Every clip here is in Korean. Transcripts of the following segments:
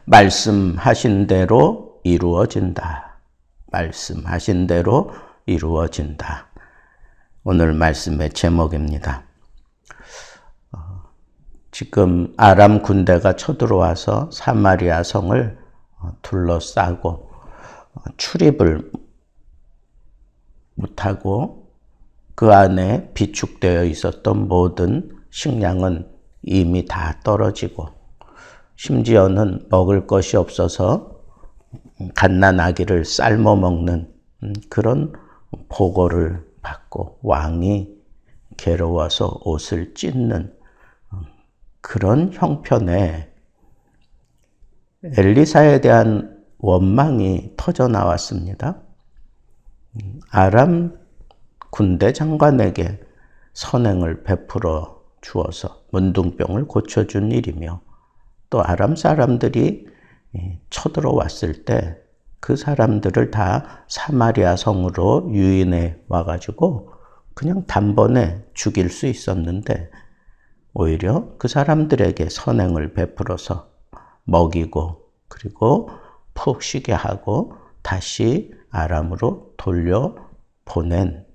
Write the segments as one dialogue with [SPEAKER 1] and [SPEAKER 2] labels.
[SPEAKER 1] 말씀하신 대로 이루어진다. 말씀하신 대로 이루어진다. 오늘 말씀의 제목입니다. 지금 아람 군대가 쳐들어와서 사마리아 성을 둘러싸고 출입을 못하고 그 안에 비축되어 있었던 모든 식량은 이미 다 떨어지고 심지어는 먹을 것이 없어서 갓난아기를 삶아 먹는 그런 보고를 받고 왕이 괴로워서 옷을 찢는 그런 형편에 엘리사에 대한 원망이 터져 나왔습니다. 아람 군대 장관에게 선행을 베풀어 주어서 문둥병을 고쳐준 일이며 또 아람 사람들이 쳐들어왔을 때 그 사람들을 다 사마리아 성으로 유인해 와가지고 그냥 단번에 죽일 수 있었는데 오히려 그 사람들에게 선행을 베풀어서 먹이고 그리고 푹 쉬게 하고 다시 아람으로 돌려보낸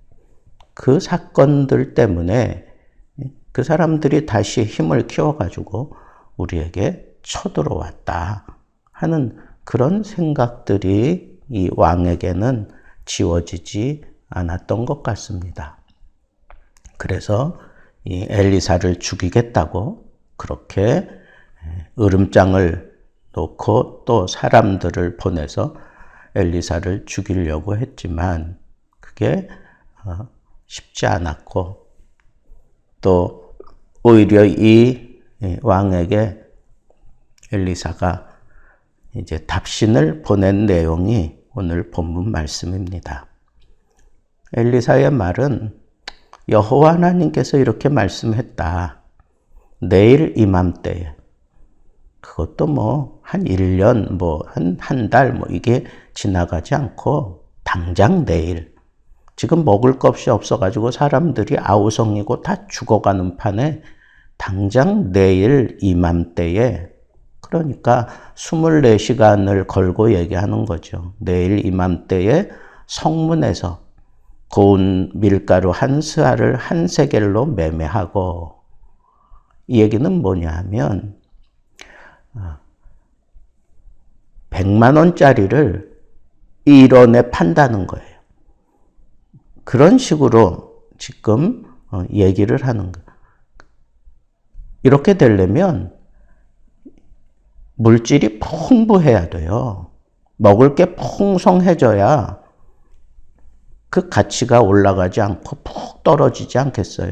[SPEAKER 1] 그 사건들 때문에 그 사람들이 다시 힘을 키워가지고 우리에게 쳐들어왔다 하는 그런 생각들이 이 왕에게는 지워지지 않았던 것 같습니다. 그래서 이 엘리사를 죽이겠다고 그렇게 으름장을 놓고 또 사람들을 보내서 엘리사를 죽이려고 했지만 그게 쉽지 않았고 또 오히려 이 왕에게 엘리사가 이제 답신을 보낸 내용이 오늘 본문 말씀입니다. 엘리사의 말은 여호와 하나님께서 이렇게 말씀했다. 내일 이맘때에 그것도 한 1년, 한 달, 이게 지나가지 않고 당장 내일. 지금 먹을 것이 없어가지고 사람들이 아우성이고 다 죽어가는 판에 당장 내일 이맘때에 그러니까 24시간을 걸고 얘기하는 거죠. 내일 이맘때에 성문에서 고운 밀가루 한 스아를 한 세겔로 매매하고 이 얘기는 뭐냐 하면 100만 원짜리를 1원에 판다는 거예요. 그런 식으로 지금 얘기를 하는 거예요. 이렇게 되려면 물질이 풍부해야 돼요. 먹을 게 풍성해져야 그 가치가 올라가지 않고 푹 떨어지지 않겠어요?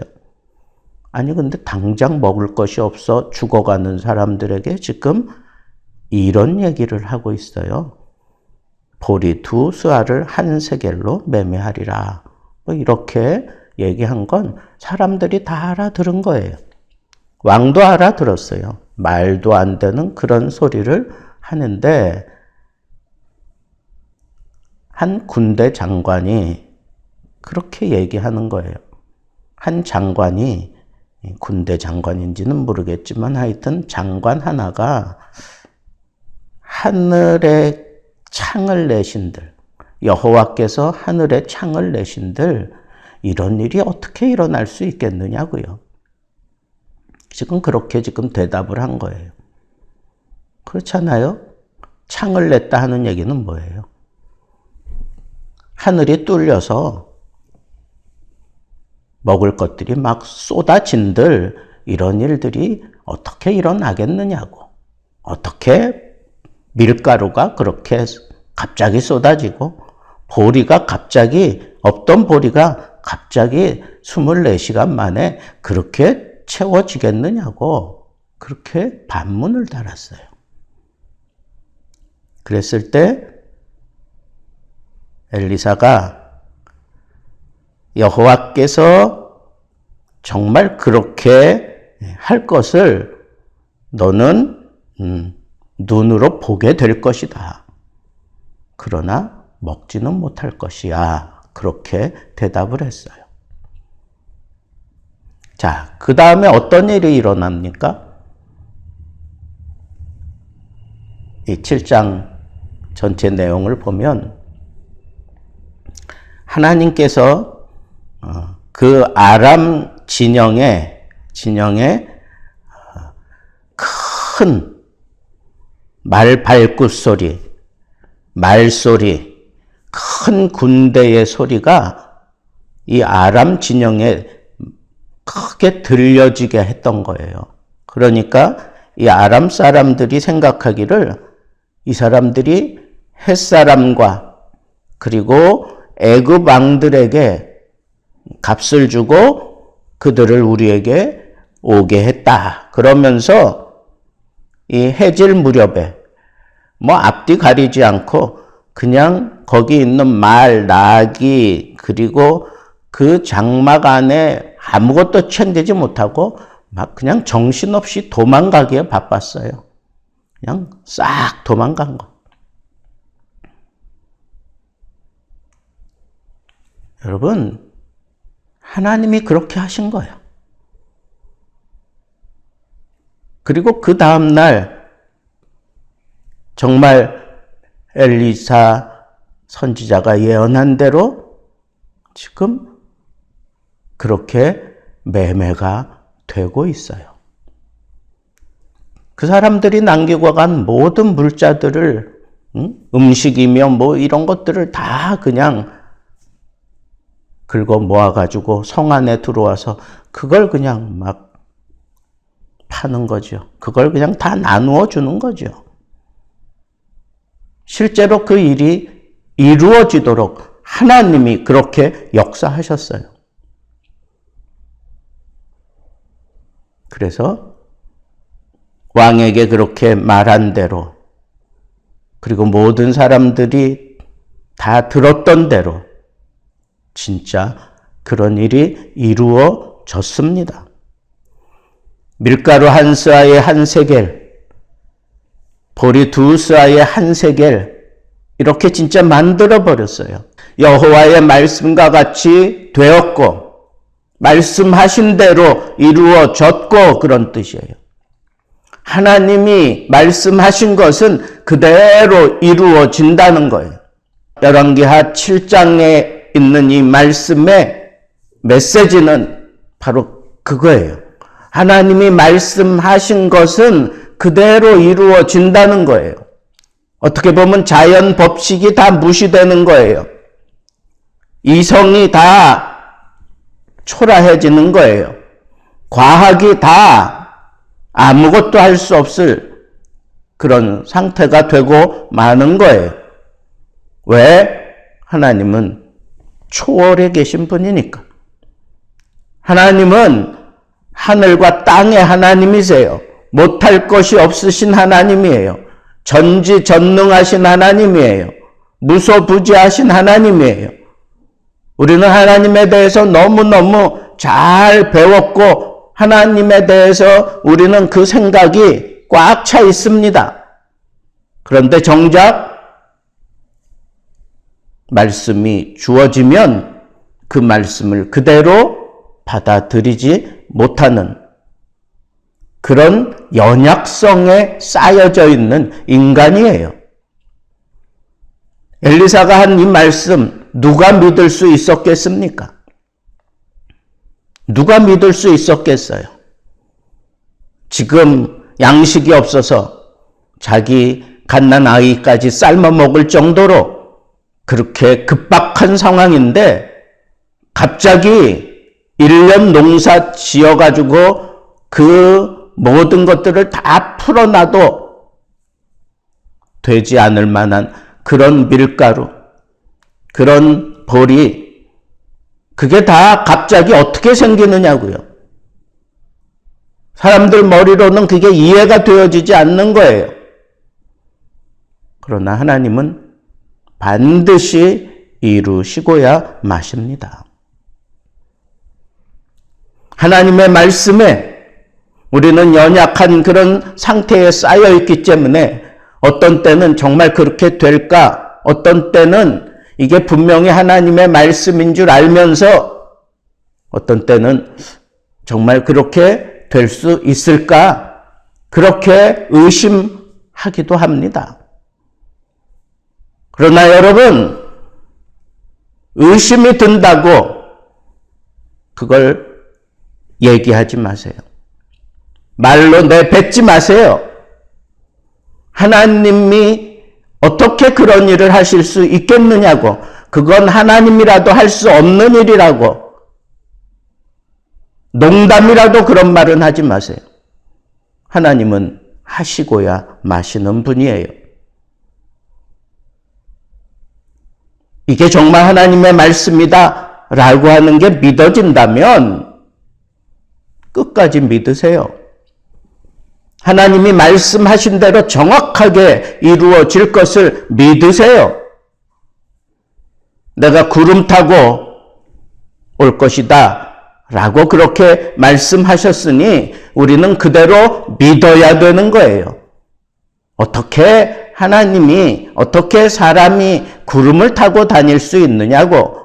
[SPEAKER 1] 아니 근데 당장 먹을 것이 없어 죽어가는 사람들에게 지금 이런 얘기를 하고 있어요. 보리 2스아를 한 세겔로 매매하리라. 이렇게 얘기한 건 사람들이 다 알아들은 거예요. 왕도 알아들었어요. 말도 안 되는 그런 소리를 하는데 한 군대 장관이 그렇게 얘기하는 거예요. 한 장관이 군대 장관인지는 모르겠지만 하여튼 장관 하나가 하늘에 창을 내신들, 여호와께서 하늘에 창을 내신들 이런 일이 어떻게 일어날 수 있겠느냐고요. 지금 그렇게 대답을 한 거예요. 그렇잖아요? 창을 냈다 하는 얘기는 뭐예요? 하늘이 뚫려서 먹을 것들이 막 쏟아진들 이런 일들이 어떻게 일어나겠느냐고. 어떻게 밀가루가 그렇게 갑자기 쏟아지고 보리가 갑자기 없던 보리가 갑자기 24시간 만에 그렇게 채워지겠느냐고 그렇게 반문을 달았어요. 그랬을 때 엘리사가 여호와께서 정말 그렇게 할 것을 너는 눈으로 보게 될 것이다. 그러나 먹지는 못할 것이야. 그렇게 대답을 했어요. 자, 그 다음에 어떤 일이 일어납니까? 이 7장 전체 내용을 보면 하나님께서 그 아람 진영에 큰 말 발굽 소리, 말소리, 큰 군대의 소리가 이 아람 진영에 크게 들려지게 했던 거예요. 그러니까 이 아람 사람들이 생각하기를 이 사람들이 햇사람과 그리고 애굽 왕들에게 값을 주고 그들을 우리에게 오게 했다. 그러면서 이 해질 무렵에 앞뒤 가리지 않고 그냥 거기 있는 말, 나귀 그리고 그 장막 안에 아무것도 챙기지 못하고 막 그냥 정신없이 도망가기에 바빴어요. 그냥 싹 도망간 거. 여러분, 하나님이 그렇게 하신 거예요. 그리고 그 다음날 정말 엘리사 선지자가 예언한 대로 지금 그렇게 매매가 되고 있어요. 그 사람들이 남기고 간 모든 물자들을 음식이며 이런 것들을 다 그냥 긁어 모아가지고 성 안에 들어와서 그걸 그냥 막 파는 거죠. 그걸 그냥 다 나누어 주는 거죠. 실제로 그 일이 이루어지도록 하나님이 그렇게 역사하셨어요. 그래서 왕에게 그렇게 말한 대로 그리고 모든 사람들이 다 들었던 대로 진짜 그런 일이 이루어졌습니다. 밀가루 한 스아에 한 세겔, 보리 두 스아에 한 세겔 이렇게 진짜 만들어 버렸어요. 여호와의 말씀과 같이 되었고 말씀하신 대로 이루어졌고 그런 뜻이에요. 하나님이 말씀하신 것은 그대로 이루어진다는 거예요. 열왕기하 7장에 있는 이 말씀의 메시지는 바로 그거예요. 하나님이 말씀하신 것은 그대로 이루어진다는 거예요. 어떻게 보면 자연 법칙이 다 무시되는 거예요. 이성이 다 초라해지는 거예요. 과학이 다 아무것도 할 수 없을 그런 상태가 되고 마는 거예요. 왜? 하나님은 초월에 계신 분이니까. 하나님은 하늘과 땅의 하나님이세요. 못할 것이 없으신 하나님이에요. 전지전능하신 하나님이에요. 무소부지하신 하나님이에요. 우리는 하나님에 대해서 너무너무 잘 배웠고 하나님에 대해서 우리는 그 생각이 꽉 차 있습니다. 그런데 정작 말씀이 주어지면 그 말씀을 그대로 받아들이지 못하는 그런 연약성에 쌓여져 있는 인간이에요. 엘리사가 한 이 말씀 누가 믿을 수 있었겠습니까? 누가 믿을 수 있었겠어요? 지금 양식이 없어서 자기 갓난 아이까지 삶아 먹을 정도로 그렇게 급박한 상황인데 갑자기 1년 농사 지어가지고 그 모든 것들을 다 풀어놔도 되지 않을 만한 그런 밀가루, 그런 보리, 그게 다 갑자기 어떻게 생기느냐고요. 사람들 머리로는 그게 이해가 되어지지 않는 거예요. 그러나 하나님은 반드시 이루시고야 마십니다. 하나님의 말씀에 우리는 연약한 그런 상태에 쌓여 있기 때문에 어떤 때는 정말 그렇게 될까? 어떤 때는 이게 분명히 하나님의 말씀인 줄 알면서 어떤 때는 정말 그렇게 될 수 있을까? 그렇게 의심하기도 합니다. 그러나 여러분, 의심이 든다고 그걸 얘기하지 마세요. 말로 내뱉지 마세요. 하나님이 어떻게 그런 일을 하실 수 있겠느냐고, 그건 하나님이라도 할 수 없는 일이라고, 농담이라도 그런 말은 하지 마세요. 하나님은 하시고야 마시는 분이에요. 이게 정말 하나님의 말씀이다 라고 하는 게 믿어진다면 끝까지 믿으세요. 하나님이 말씀하신 대로 정확하게 이루어질 것을 믿으세요. 내가 구름 타고 올 것이다 라고 그렇게 말씀하셨으니 우리는 그대로 믿어야 되는 거예요. 어떻게 하나님이, 어떻게 사람이 구름을 타고 다닐 수 있느냐고.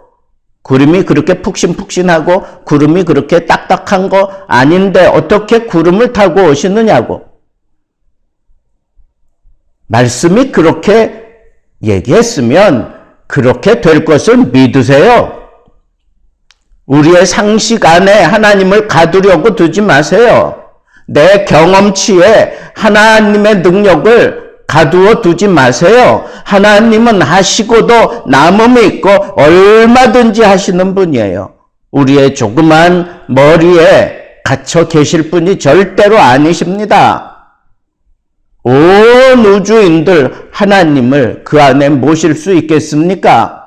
[SPEAKER 1] 구름이 그렇게 푹신푹신하고 구름이 그렇게 딱딱한 거 아닌데 어떻게 구름을 타고 오시느냐고. 말씀이 그렇게 얘기했으면 그렇게 될 것을 믿으세요. 우리의 상식 안에 하나님을 가두려고 두지 마세요. 내 경험치에 하나님의 능력을 가두어 두지 마세요. 하나님은 하시고도 남음이 있고 얼마든지 하시는 분이에요. 우리의 조그만 머리에 갇혀 계실 분이 절대로 아니십니다. 온 우주인들 하나님을 그 안에 모실 수 있겠습니까?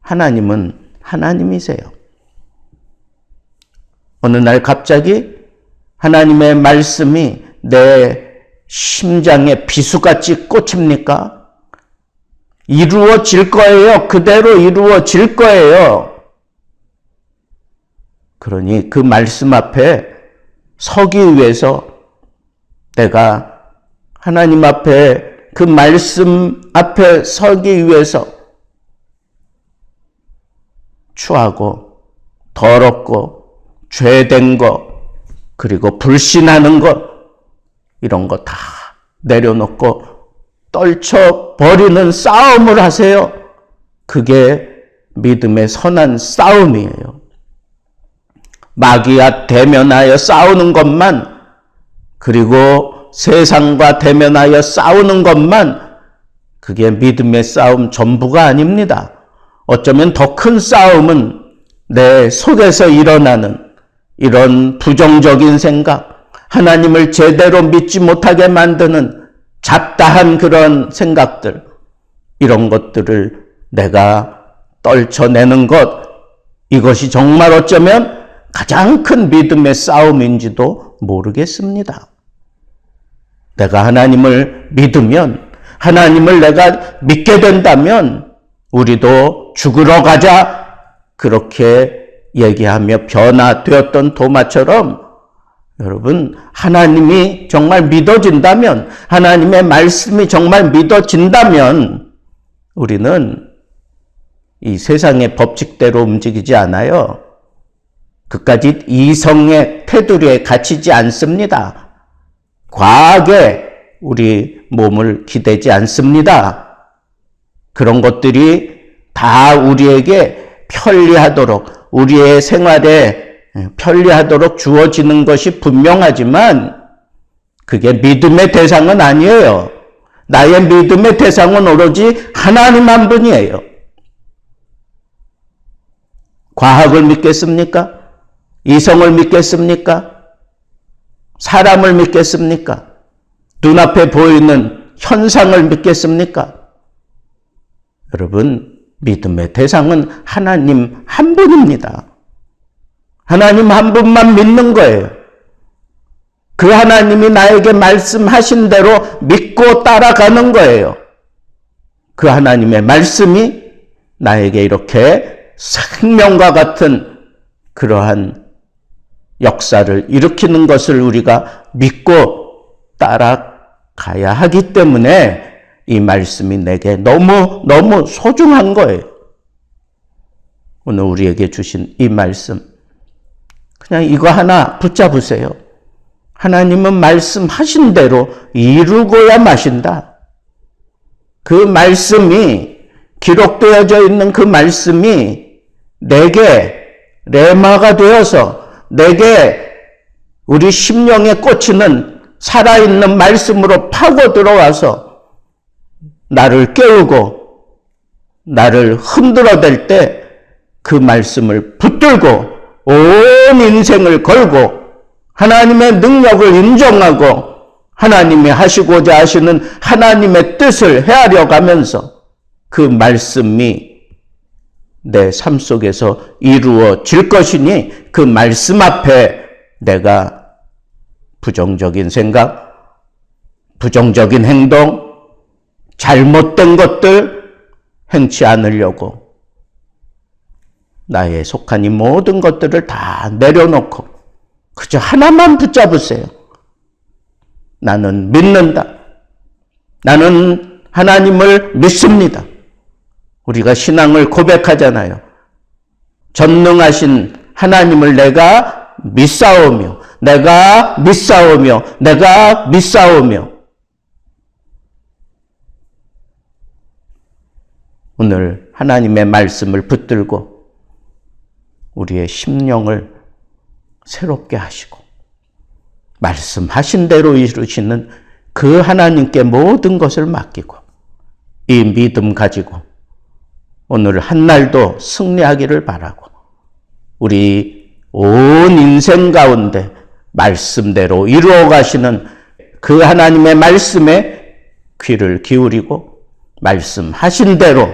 [SPEAKER 1] 하나님은 하나님이세요. 어느 날 갑자기 하나님의 말씀이 내 심장에 비수같이 꽂힙니까? 이루어질 거예요. 그대로 이루어질 거예요. 그러니 그 말씀 앞에 서기 위해서 내가 하나님 앞에 그 말씀 앞에 서기 위해서 추하고 더럽고 죄된 거 그리고 불신하는 것 이런 거 다 내려놓고 떨쳐버리는 싸움을 하세요. 그게 믿음의 선한 싸움이에요. 마귀와 대면하여 싸우는 것만, 그리고 세상과 대면하여 싸우는 것만, 그게 믿음의 싸움 전부가 아닙니다. 어쩌면 더 큰 싸움은 내 속에서 일어나는 이런 부정적인 생각, 하나님을 제대로 믿지 못하게 만드는 잡다한 그런 생각들, 이런 것들을 내가 떨쳐내는 것, 이것이 정말 어쩌면 가장 큰 믿음의 싸움인지도 모르겠습니다. 내가 하나님을 믿으면, 하나님을 내가 믿게 된다면 우리도 죽으러 가자 그렇게 얘기하며 변화되었던 도마처럼, 여러분, 하나님이 정말 믿어진다면, 하나님의 말씀이 정말 믿어진다면 우리는 이 세상의 법칙대로 움직이지 않아요. 그까짓 이성의 테두리에 갇히지 않습니다. 과하게 우리 몸을 기대지 않습니다. 그런 것들이 다 우리에게 편리하도록, 우리의 생활에 편리하도록 주어지는 것이 분명하지만 그게 믿음의 대상은 아니에요. 나의 믿음의 대상은 오로지 하나님 한 분이에요. 과학을 믿겠습니까? 이성을 믿겠습니까? 사람을 믿겠습니까? 눈앞에 보이는 현상을 믿겠습니까? 여러분, 믿음의 대상은 하나님 한 분입니다. 하나님 한 분만 믿는 거예요. 그 하나님이 나에게 말씀하신 대로 믿고 따라가는 거예요. 그 하나님의 말씀이 나에게 이렇게 생명과 같은 그러한 역사를 일으키는 것을 우리가 믿고 따라가야 하기 때문에 이 말씀이 내게 너무 소중한 거예요. 오늘 우리에게 주신 이 말씀, 그냥 이거 하나 붙잡으세요. 하나님은 말씀하신 대로 이루고야 마신다. 그 말씀이 기록되어져 있는 그 말씀이 내게 레마가 되어서 내게 우리 심령에 꽂히는 살아있는 말씀으로 파고 들어와서 나를 깨우고 나를 흔들어댈 때 그 말씀을 붙들고 온 인생을 걸고 하나님의 능력을 인정하고 하나님이 하시고자 하시는 하나님의 뜻을 헤아려 가면서 그 말씀이 내 삶 속에서 이루어질 것이니 그 말씀 앞에 내가 부정적인 생각, 부정적인 행동, 잘못된 것들 행치 않으려고 나의 속한 이 모든 것들을 다 내려놓고 그저 하나만 붙잡으세요. 나는 믿는다. 나는 하나님을 믿습니다. 우리가 신앙을 고백하잖아요. 전능하신 하나님을 내가 믿사오며 내가 믿사오며 내가 믿사오며 오늘 하나님의 말씀을 붙들고 우리의 심령을 새롭게 하시고 말씀하신 대로 이루시는 그 하나님께 모든 것을 맡기고 이 믿음 가지고 오늘 한날도 승리하기를 바라고 우리 온 인생 가운데 말씀대로 이루어 가시는 그 하나님의 말씀에 귀를 기울이고 말씀하신 대로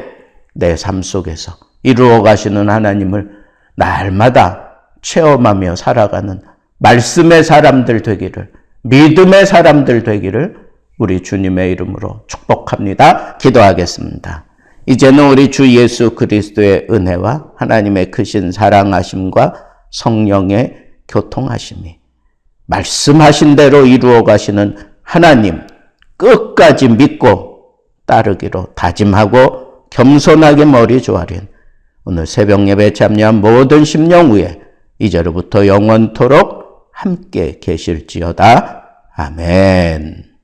[SPEAKER 1] 내 삶 속에서 이루어 가시는 하나님을 날마다 체험하며 살아가는 말씀의 사람들 되기를, 믿음의 사람들 되기를 우리 주님의 이름으로 축복합니다. 기도하겠습니다. 이제는 우리 주 예수 그리스도의 은혜와 하나님의 크신 사랑하심과 성령의 교통하심이 말씀하신 대로 이루어 가시는 하나님 끝까지 믿고 따르기로 다짐하고 겸손하게 머리 조아린 오늘 새벽 예배 참여한 모든 심령 위에 이제로부터 영원토록 함께 계실지어다. 아멘.